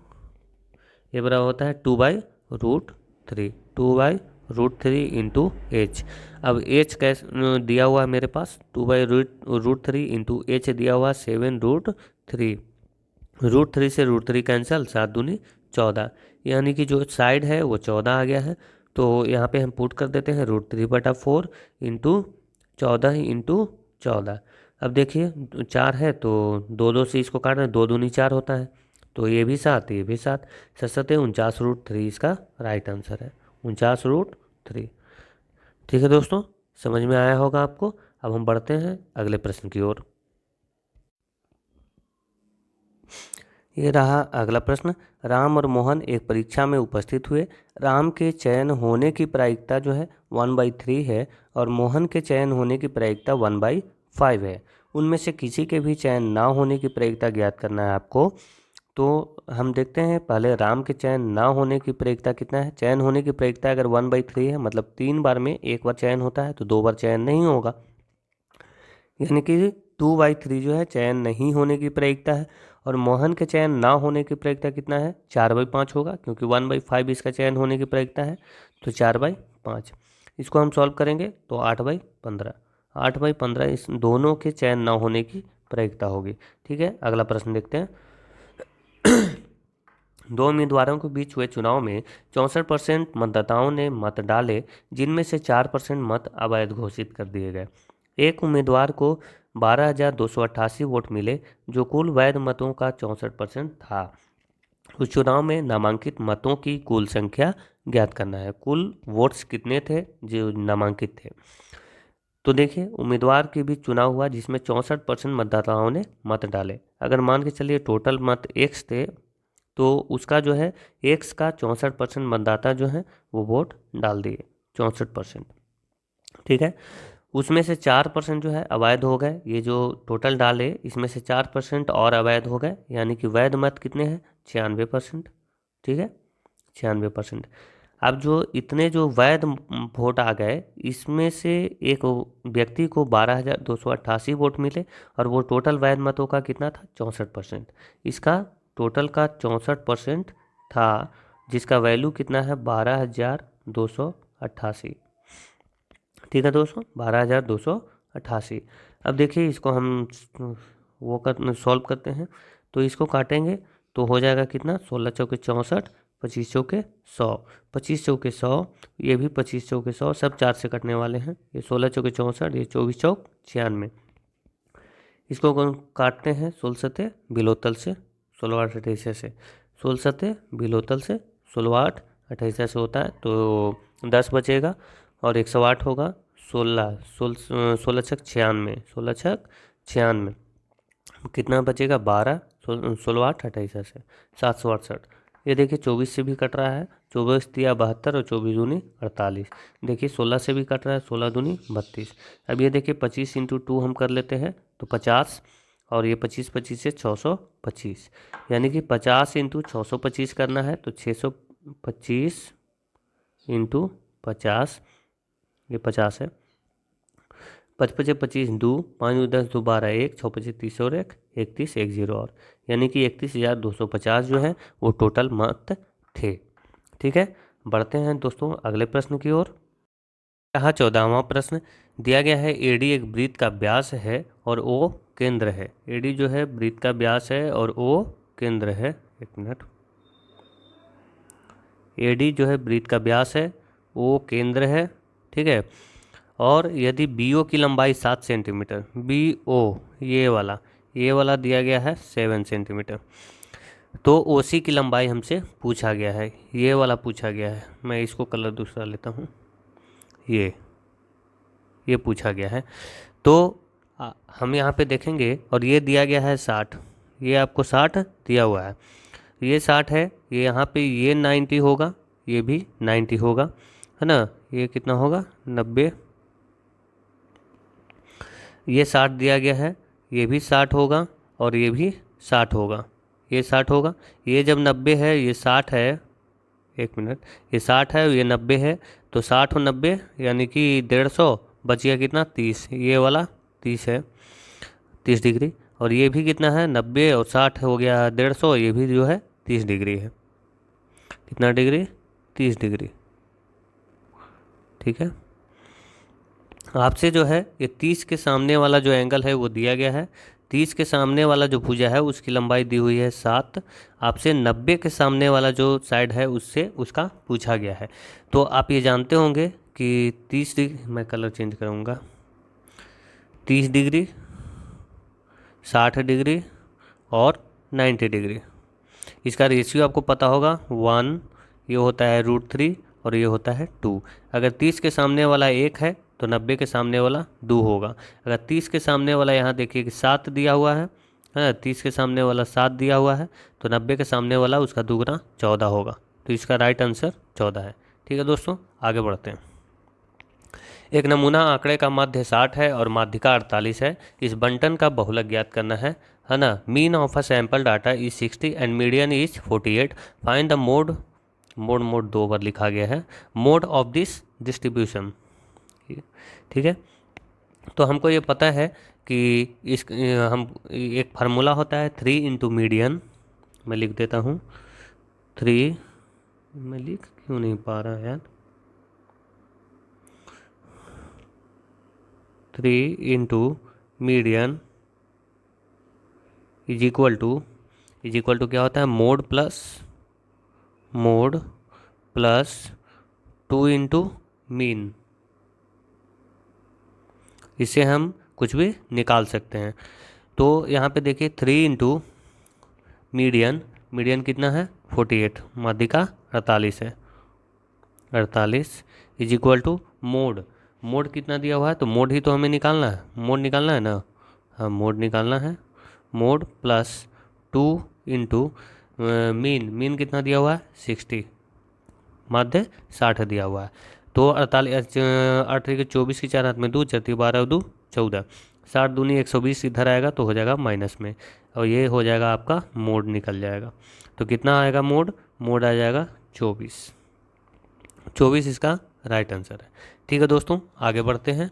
ए बराबर होता है 2/√3, 2/√3 इंटू एच। अब एच कैसे दिया हुआ है मेरे पास, 2/√3 इंटू एच दिया हुआ 7√3। √3 से √3 कैंसिल, 7 दूनी 14, यानी कि जो साइड है वो 14 आ गया है। तो यहाँ पे हम पुट कर देते हैं √3/4 इंटू 14 इंटू 14। अब देखिए 4 है तो 2 से इसको काट रहे हैं, 2 दूनी 4 होता है, तो ये भी 7, ये भी 7, 7 49√3 इसका राइट आंसर है, 49√3। ठीक है दोस्तों, समझ में आया होगा आपको। अब हम बढ़ते हैं अगले प्रश्न की ओर। ये रहा अगला प्रश्न। राम और मोहन एक परीक्षा में उपस्थित हुए। राम के चयन होने की प्रायिकता जो है 1/3 है और मोहन के चयन होने की प्रायिकता 1/5 है। उनमें से किसी के भी चयन ना होने की प्रायिकता ज्ञात करना है आपको। तो हम देखते हैं पहले राम के चयन ना होने की प्रायिकता कितना है। चयन होने की प्रायिकता अगर 1/3 है, मतलब 3 बार में 1 बार चयन होता है, तो 2 बार चयन नहीं होगा, यानी कि 2/3 जो है चयन नहीं होने की प्रायिकता है। और मोहन के चयन ना होने की प्रायिकता कितना है, 4/5 होगा, क्योंकि 1/5 इसका चयन होने की प्रायिकता है, तो 4/5। इसको हम सॉल्व करेंगे तो 8/15, 8/15 इस दोनों के चयन ना होने की प्रायिकता होगी। ठीक है, अगला प्रश्न देखते हैं। दो उम्मीदवारों के बीच हुए चुनाव में 64% मतदाताओं ने मत डाले, जिनमें से 4% मत अवैध घोषित कर दिए गए। एक उम्मीदवार को 12,288 वोट मिले, जो कुल वैध मतों का 64% था। उस चुनाव में नामांकित मतों की कुल संख्या ज्ञात करना है। कुल वोट्स कितने थे जो नामांकित थे? तो देखिए, उम्मीदवार के बीच चुनाव हुआ जिसमें 64% मतदाताओं ने मत डाले। अगर मान के चलिए टोटल मत x थे, तो उसका जो है x का 64% मतदाता जो है वो वोट डाल दिए, 64%। ठीक है, उसमें से 4% जो है अवैध हो गए। ये जो टोटल डाले इसमें से 4% और अवैध हो गए, यानी कि वैध मत कितने हैं, 96%। ठीक है, 96%। अब जो इतने जो वैध वोट आ गए, इसमें से एक व्यक्ति को 12,288 वोट मिले, और वो टोटल वैध मतों का कितना था, 64%। इसका टोटल का 64% था, जिसका वैल्यू कितना है, 12,288। ठीक है दोस्तों, 12,288। अब देखिए, इसको हम सॉल्व करते हैं। तो इसको काटेंगे तो हो जाएगा कितना, 16 चौके 64, 25 चौके 100, 25 चौके 100, ये भी 25 चौके 100, सब 4 से कटने वाले हैं। ये 16 चौके 64, ये 24 चौक 96। इसको काटते हैं 16 सते बिलोतल से, 16 8 28 से, 16 सते बिलोतल से 16 8 28 से होता है, तो 10 बचेगा और 108 होगा। 16 16 छक 96, 16 छक 96, कितना बचेगा, 12, 16 8 28 से 768। ये देखिए 24 से भी कट रहा है, 24 तिया 72 और 24 दूनी 48। देखिए 16 से भी कट रहा है, 16 दूनी 32। अब ये देखिए 25 × 2 हम कर लेते हैं तो 50, और ये 25 25 से 625, यानी कि 50 × 625 करना है, तो 625 × 50, ये 50 है। 55 25 2, 5 10 2 12 1, 6 25 30 और 1 31 1 0 और, यानी कि 31,250 जो है वो टोटल मत थे। ठीक है, बढ़ते हैं दोस्तों अगले प्रश्न की ओर। यहाँ 14वां प्रश्न दिया गया है, एडी एक वृत्त का व्यास है और ओ केंद्र है। एडी जो है वृत्त का व्यास है और ओ केंद्र है। एक मिनट, एडी जो है वृत्त का व्यास है, ओ केंद्र है। ठीक है, और यदि BO की लंबाई 7 सेंटीमीटर, BO ये वाला दिया गया है 7 सेंटीमीटर, तो OC की लंबाई हमसे पूछा गया है, ये वाला पूछा गया है। मैं इसको कलर दूसरा लेता हूँ, ये पूछा गया है। तो हम यहाँ पे देखेंगे, और ये दिया गया है 60, ये आपको 60 दिया हुआ है, ये 60 है, ये यहाँ पे ये 90 होगा, ये भी 90 होगा, है ना। ये कितना होगा, 90, ये 60 दिया गया है, ये भी 60 होगा और ये भी 60 होगा, ये 60 होगा। ये जब 90 है, ये 60 है, एक मिनट, ये 60 है, ये 90 है, तो 60 और 90 यानी कि 150, बच गया कितना, 30, ये वाला 30 है, 30 डिग्री। और ये भी कितना है, 90 और 60 हो गया 150, ये भी जो है 30 डिग्री है। कितना डिग्री, 30 डिग्री। ठीक है, आपसे जो है ये 30 के सामने वाला जो एंगल है वो दिया गया है, 30 के सामने वाला जो भुजा है उसकी लंबाई दी हुई है 7। आपसे 90 के सामने वाला जो साइड है उससे उसका पूछा गया है। तो आप ये जानते होंगे कि 30 डिग्री, मैं कलर चेंज करूँगा, 30 डिग्री, 60 डिग्री और 90 डिग्री, इसका रेशियो आपको पता होगा 1, ये होता है √3 और ये होता है 2। अगर 30 के सामने वाला 1 है तो 90 के सामने वाला 2 होगा। अगर 30 के सामने वाला यहाँ देखिए कि 7 दिया हुआ है, 30 के सामने वाला 7 दिया हुआ है, तो 90 के सामने वाला उसका दुगना 14 होगा। तो इसका राइट आंसर 14 है। ठीक है दोस्तों, आगे बढ़ते हैं। एक नमूना आंकड़े का माध्य 60 है और माध्यिका 48 है। इस बंटन का बहुलक ज्ञात करना है ना। Mean of a sample data is 60 and median is 48। Find the mode 2 बार लिखा गया है, मोड ऑफ दिस डिस्ट्रीब्यूशन। ठीक है, तो हमको ये पता है कि इस हम एक फार्मूला होता है 3 इंटू मीडियन, मैं लिख देता हूँ 3, मैं लिख क्यों नहीं पा रहा यार, 3 into median is equal to क्या होता है, मोड प्लस 2 इंटू मीन। इससे हम कुछ भी निकाल सकते हैं। तो यहाँ पे देखिए 3 इंटू मीडियन कितना है 48, माध्यिका 48 है, 48 इज इक्वल टू मोड कितना दिया हुआ है, तो मोड ही तो हमें निकालना है, मोड निकालना है ना, हाँ मोड निकालना है, मोड प्लस 2 इंटू मीन कितना दिया हुआ है 60, माध्य 60 दिया हुआ है। तो 48 8 के 24 की 4 हाथ में 2 चौथी 12 2 14, 60 दूनी 120 इधर आएगा तो हो जाएगा माइनस में, और ये हो जाएगा आपका मोड निकल जाएगा। तो कितना आएगा मोड आ जाएगा 24 इसका राइट आंसर है। ठीक है दोस्तों, आगे बढ़ते हैं।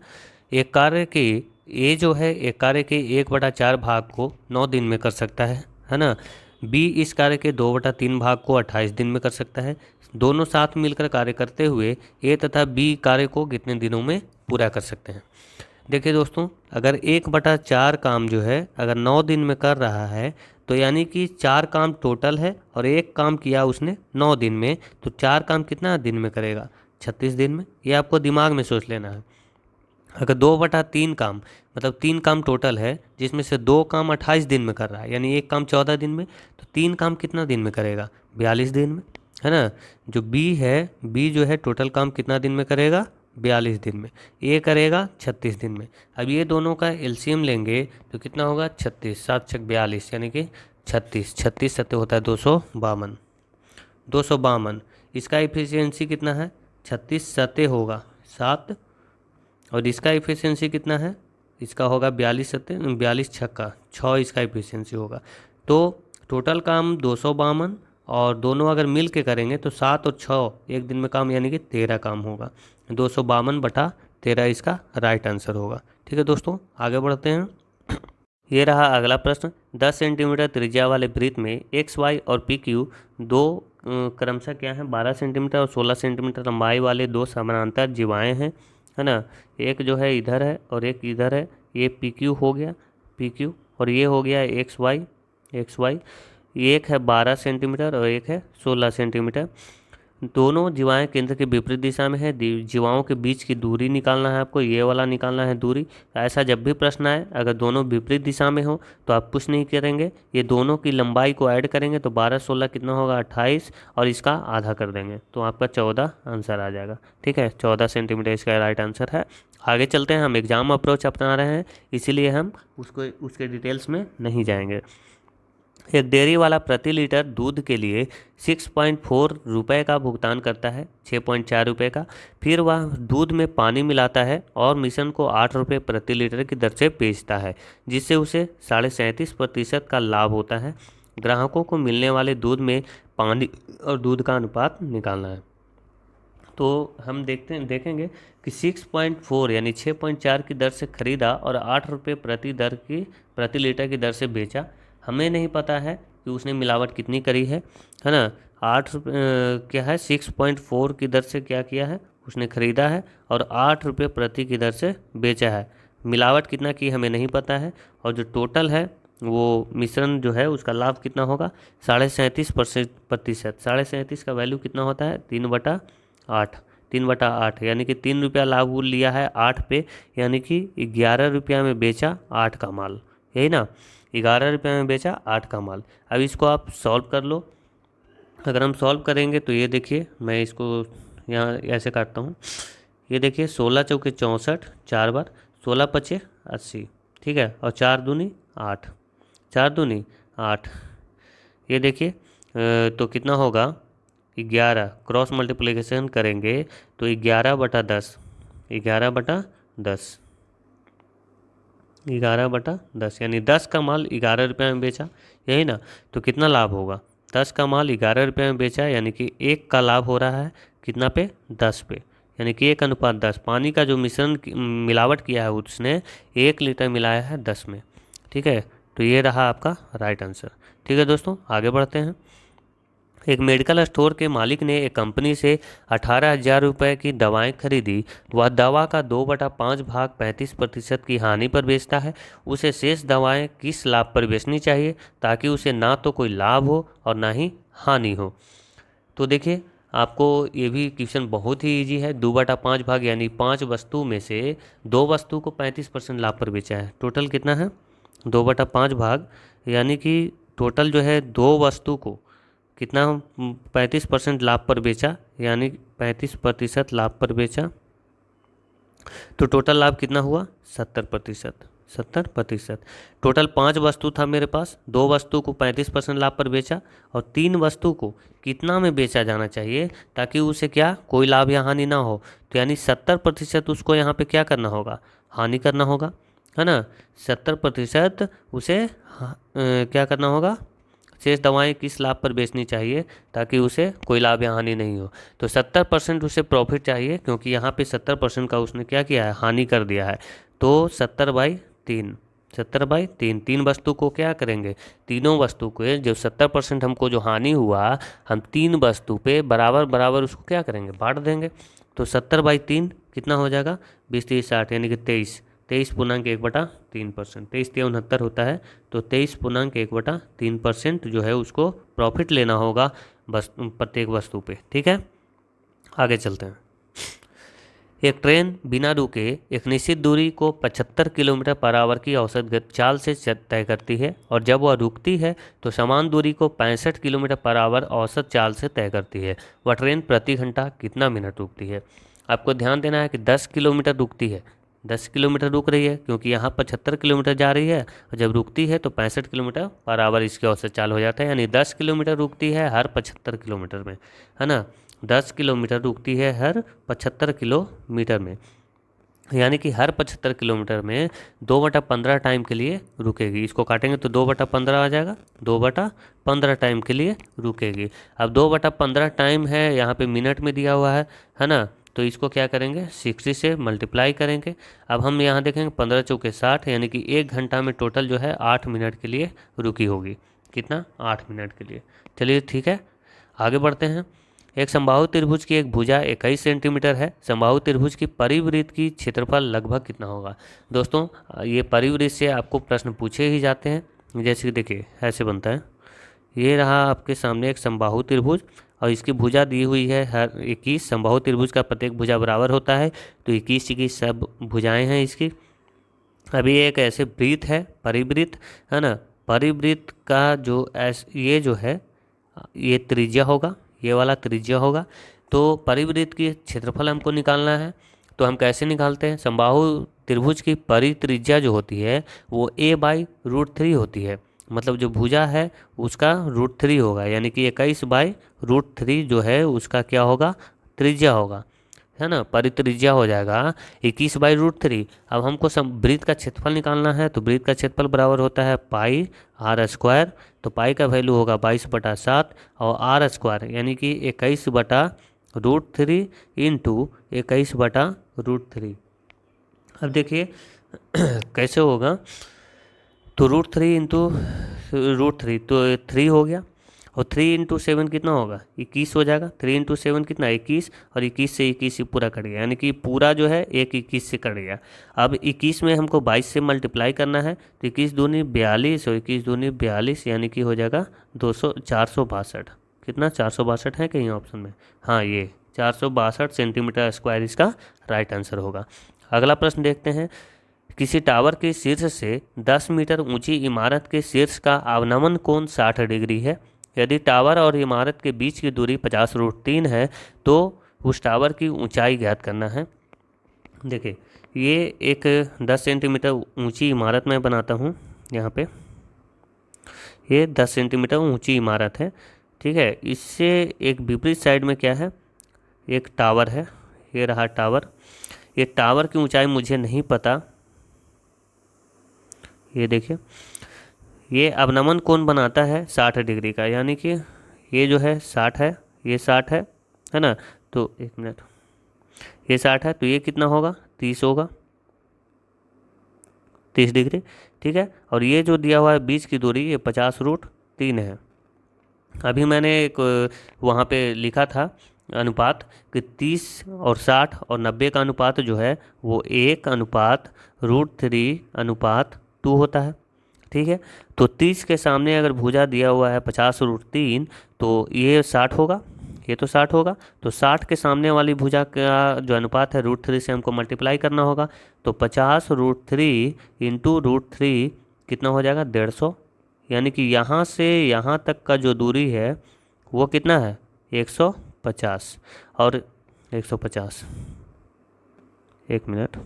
एक कार्य के एक कार्य के 1/4 भाग को 9 दिन में कर सकता है ना। बी इस कार्य के 2/3 भाग को 28 दिन में कर सकता है। दोनों साथ मिलकर कार्य करते हुए ए तथा बी कार्य को कितने दिनों में पूरा कर सकते हैं। देखिए दोस्तों, अगर 1/4 काम जो है अगर 9 दिन में कर रहा है, तो यानी कि 4 काम टोटल है और एक काम किया उसने 9 दिन में, तो 4 काम कितना दिन में करेगा 36 दिन में। ये आपको दिमाग में सोच लेना है। अगर 2/3 काम मतलब 3 काम टोटल है, जिसमें से 2 काम 28 दिन में कर रहा है, यानी एक काम 14 दिन में, तो 3 काम कितना दिन में करेगा 42 दिन में, है ना। जो बी जो है टोटल काम कितना दिन में करेगा 42 दिन में, ये करेगा 36 दिन में। अब ये दोनों का एलसीएम लेंगे तो कितना होगा 36, 7 छक 42, यानी कि 36 सत्य होता है 252। इसका इफिशियंसी कितना है 36 सत्य होगा 7, और इसका इफिशियंसी कितना है, इसका होगा 42 छक्का 6, इसका इफिशियंसी होगा। तो टोटल काम 252, और दोनों अगर मिल के करेंगे तो 7 और 6 एक दिन में काम, यानी कि 13 काम होगा। 252/13 इसका राइट आंसर होगा। ठीक है दोस्तों, आगे बढ़ते हैं। ये रहा अगला प्रश्न। 10 सेंटीमीटर त्रिज्या वाले वृत्त में एक्स वाई और पी क्यू दो क्रमशः क्या है 12 सेंटीमीटर और 16 सेंटीमीटर लंबाई वाले दो समानांतर जीवाएँ हैं, है ना। एक जो है इधर है और एक इधर है, ये पी क्यू हो गया पी क्यू, और ये हो गया एक्स वाई। एक है 12 सेंटीमीटर और एक है 16 सेंटीमीटर। दोनों जीवाएं केंद्र के विपरीत दिशा में है। जीवाओं के बीच की दूरी निकालना है आपको, ये वाला निकालना है दूरी। ऐसा जब भी प्रश्न आए अगर दोनों विपरीत दिशा में हो तो आप कुछ नहीं करेंगे, ये दोनों की लंबाई को ऐड करेंगे तो 12 16 कितना होगा 28, और इसका आधा कर देंगे तो आपका 14 आंसर आ जाएगा। ठीक है, 14 सेंटीमीटर इसका राइट आंसर है। आगे चलते हैं, हम एग्जाम अप्रोच अपना रहे हैं इसीलिए हम उसके डिटेल्स में नहीं जाएंगे। एक डेयरी वाला प्रति लीटर दूध के लिए 6.4 रुपये का भुगतान करता है, 6.4 रुपये का। फिर वह दूध में पानी मिलाता है और मिश्रण को 8 रुपये प्रति लीटर की दर से बेचता है, जिससे उसे 37.5% का लाभ होता है। ग्राहकों को मिलने वाले दूध में पानी और दूध का अनुपात निकालना है। तो हम देखेंगे कि 6.4 यानी 6.4 की दर से खरीदा और 8 रुपये प्रति लीटर की दर से बेचा। हमें नहीं पता है कि उसने मिलावट कितनी करी है ना। 8 रुपये क्या है 6.4 की दर से क्या किया है उसने खरीदा है, और 8 रुपये प्रति की दर से बेचा है। मिलावट कितना की हमें नहीं पता है, और जो टोटल है वो मिश्रण जो है उसका लाभ कितना होगा 37%। 37 का वैल्यू कितना होता है 3/8, यानी कि 3 रुपया लाभ वो लिया है 8 पे, यानी कि 11 रुपया में बेचा 8 का माल, यही ना। 11 रुपये में बेचा 8 का माल। अब इसको आप सॉल्व कर लो। अगर हम सॉल्व करेंगे तो ये देखिए, मैं इसको यहाँ ऐसे काटता हूँ। ये देखिए 16 चौके 64, 4 बार 16 पचे 80, ठीक है, और 4 दूनी 8, 4 दूनी 8। ये देखिए तो कितना होगा 11, क्रॉस मल्टीप्लिकेशन करेंगे तो 11/10, 11/10 यानी 10 का माल 11 रुपये में बेचा, यही ना। तो कितना लाभ होगा 10 का माल 11 रुपये में बेचा, यानी कि 1 का लाभ हो रहा है कितना पे 10 पे, यानी कि 1:10। पानी का जो मिश्रण मिलावट किया है उसने 1 लीटर मिलाया है 10 में। ठीक है, तो ये रहा आपका राइट आंसर। ठीक है दोस्तों, आगे बढ़ते हैं। एक मेडिकल स्टोर के मालिक ने एक कंपनी से 18,000 रुपये की दवाएं खरीदी। वह दवा का 2/5 भाग 35% की हानि पर बेचता है। उसे शेष दवाएं किस लाभ पर बेचनी चाहिए ताकि उसे ना तो कोई लाभ हो और ना ही हानि हो। तो देखिए, आपको ये भी क्वेश्चन बहुत ही इजी है। 2/5 भाग यानी 5 वस्तु में से 2 वस्तु को 35% लाभ पर बेचा है। टोटल कितना है? 2/5 भाग यानी कि टोटल जो है 2 वस्तु को कितना 35% लाभ पर बेचा, यानी 35% लाभ पर बेचा, तो टोटल लाभ कितना हुआ? 70%। 70%। टोटल 5 वस्तु था मेरे पास, 2 वस्तु को 35% लाभ पर बेचा और 3 वस्तु को कितना में बेचा जाना चाहिए ताकि उसे क्या कोई लाभ या हानि ना हो। तो यानी 70% उसको यहाँ पे क्या करना होगा? हानि करना होगा, है ना। 70% उसे क्या करना होगा? शेष दवाएं किस लाभ पर बेचनी चाहिए ताकि उसे कोई लाभ या हानि नहीं हो। तो 70% उसे प्रॉफिट चाहिए, क्योंकि यहाँ पे 70% का उसने क्या किया है? हानि कर दिया है। तो 70/3, 70/3। 3 वस्तु को क्या करेंगे? तीनों वस्तु को जो 70% हमको जो हानि हुआ, हम 3 वस्तु पे बराबर बराबर उसको क्या करेंगे? बांट देंगे। तो 70/3 कितना हो जाएगा? 20, 30, 60 यानी कि 23। 23/1/3%। 23×3 = 69 होता है। तो 23/1/3% जो है उसको प्रॉफिट लेना होगा प्रत्येक वस्तु पे। ठीक है, आगे चलते हैं। एक ट्रेन बिना रुके एक निश्चित दूरी को 75 किलोमीटर पर आवर की औसत चाल से तय करती है, और जब वह रुकती है तो समान दूरी को 65 किलोमीटर पर आवर औसत चाल से तय करती है। वह ट्रेन प्रति घंटा कितना मिनट रुकती है? आपको ध्यान देना है कि 10 किलोमीटर रुकती है, 10 किलोमीटर रुक रही है, क्योंकि यहाँ 75 किलोमीटर जा रही है, और जब रुकती है तो 65 किलोमीटर पर आवर इसके औसत चाल हो जाता है। यानी 10 किलोमीटर रुकती है हर 75 किलोमीटर में, है ना। 10 किलोमीटर रुकती है हर 75 किलोमीटर में, यानी कि हर 75 किलोमीटर में 2/15 टाइम के लिए रुकेगी। इसको काटेंगे तो 2/15 आ जाएगा, 2/15 टाइम के लिए रुकेगी। अब 2/15 टाइम है, यहाँ पे मिनट में दिया हुआ है ना। तो इसको क्या करेंगे? 60 से मल्टीप्लाई करेंगे। अब हम यहाँ देखेंगे 15 चौके 60, यानी कि 1 घंटा में टोटल जो है 8 मिनट के लिए रुकी होगी। कितना? 8 मिनट के लिए। चलिए ठीक है, आगे बढ़ते हैं। एक समबाहु त्रिभुज की एक भुजा 21 सेंटीमीटर है। समबाहु त्रिभुज की परिवृत्त की क्षेत्रफल लगभग कितना होगा? दोस्तों, ये परिवृत्त से आपको प्रश्न पूछे ही जाते हैं। जैसे कि देखिए, ऐसे बनता है। ये रहा आपके सामने एक समबाहु त्रिभुज, और इसकी भुजा दी हुई है हर 21। समबाहु त्रिभुज का प्रत्येक भुजा बराबर होता है, तो 21 की सब भुजाएं हैं इसकी। अभी एक ऐसे वृत्त है, परिवृत्त, है ना। परिवृत्त का जो ये जो है ये त्रिज्या होगा, ये वाला त्रिज्या होगा। तो परिवृत्त की क्षेत्रफल हमको निकालना है। तो हम कैसे निकालते हैं? समबाहु त्रिभुज की परित्रिज्या जो होती है वो a/√3 होती है। मतलब जो भुजा है उसका √3 होगा, यानी कि 21/√3 जो है उसका क्या होगा? त्रिज्या होगा, है ना। परित्रिज्या हो जाएगा 21/√3। अब हमको वृत्त का क्षेत्रफल निकालना है, तो वृत्त का क्षेत्रफल बराबर होता है πr²। तो पाई का वैल्यू होगा 22/7, और r² यानी कि 21/√3 इंटू 21/√3। अब देखिए कैसे होगा। तो √3 इंटू √3 तो 3 हो गया, और 3 इंटू 7 कितना होगा? 21 हो जाएगा। 3 इंटू 7 कितना? 21, और 21 से 21 पूरा कट गया, यानी कि पूरा जो है 21 से कट गया। अब 21 में हमको 22 से मल्टीप्लाई करना है, तो 21 दूनी 42 और 21 दूनी 42, यानी कि हो जाएगा 462। कितना? 462 है कहीं ऑप्शन में? हाँ, ये 462 सेंटीमीटर स्क्वायर इसका राइट आंसर होगा। अगला प्रश्न देखते हैं। किसी टावर के शीर्ष से 10 मीटर ऊंची इमारत के शीर्ष का अवनमन कोण 60 डिग्री है। यदि टावर और इमारत के बीच की दूरी 50√3 है तो उस टावर की ऊंचाई ज्ञात करना है। देखिए, ये एक 10 सेंटीमीटर ऊंची इमारत मैं बनाता हूँ यहाँ पे। ये 10 सेंटीमीटर ऊंची इमारत है, ठीक है। इससे एक विपरीत साइड में क्या है? एक टावर है। ये रहा टावर। ये टावर की ऊंचाई मुझे नहीं पता। ये देखिए, ये अवनमन कोण बनाता है 60 डिग्री का, यानी कि ये जो है 60 है, ये 60 है ना। तो एक मिनट, ये 60 है तो ये कितना होगा, 30 होगा, 30 डिग्री। ठीक है, और ये जो दिया हुआ है बीच की दूरी, ये 50√3 है। अभी मैंने एक वहाँ पे लिखा था अनुपात कि 30 और 60 और 90 का अनुपात जो है वो 1/√3/2 होता है। ठीक है, तो 30 के सामने अगर भुजा दिया हुआ है 50√3, तो ये 60 होगा, ये तो 60 होगा। तो 60 के सामने वाली भुजा का जो अनुपात है √3 से हमको मल्टीप्लाई करना होगा। तो 50√3 इंटू √3 कितना हो जाएगा, 150। यानी कि यहाँ से यहाँ तक का जो दूरी है वो कितना है, 150। और 150, एक मिनट,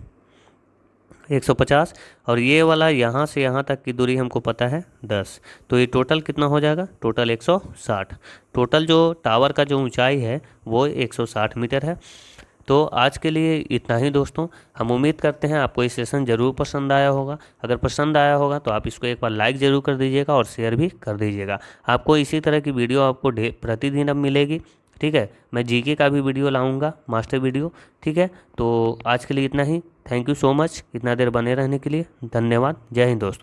150, और ये वाला यहाँ से यहाँ तक की दूरी हमको पता है 10। तो ये टोटल कितना हो जाएगा, टोटल 160। टोटल जो टावर का जो ऊंचाई है वो 160 मीटर है। तो आज के लिए इतना ही दोस्तों। हम उम्मीद करते हैं आपको ये सेशन ज़रूर पसंद आया होगा। अगर पसंद आया होगा तो आप इसको एक बार लाइक ज़रूर कर दीजिएगा और शेयर भी कर दीजिएगा। आपको इसी तरह की वीडियो आपको प्रतिदिन अब मिलेगी। ठीक है, मैं जीके का भी वीडियो लाऊंगा, मास्टर वीडियो। ठीक है, तो आज के लिए इतना ही। थैंक यू सो मच इतना देर बने रहने के लिए। धन्यवाद। जय हिंद दोस्तों।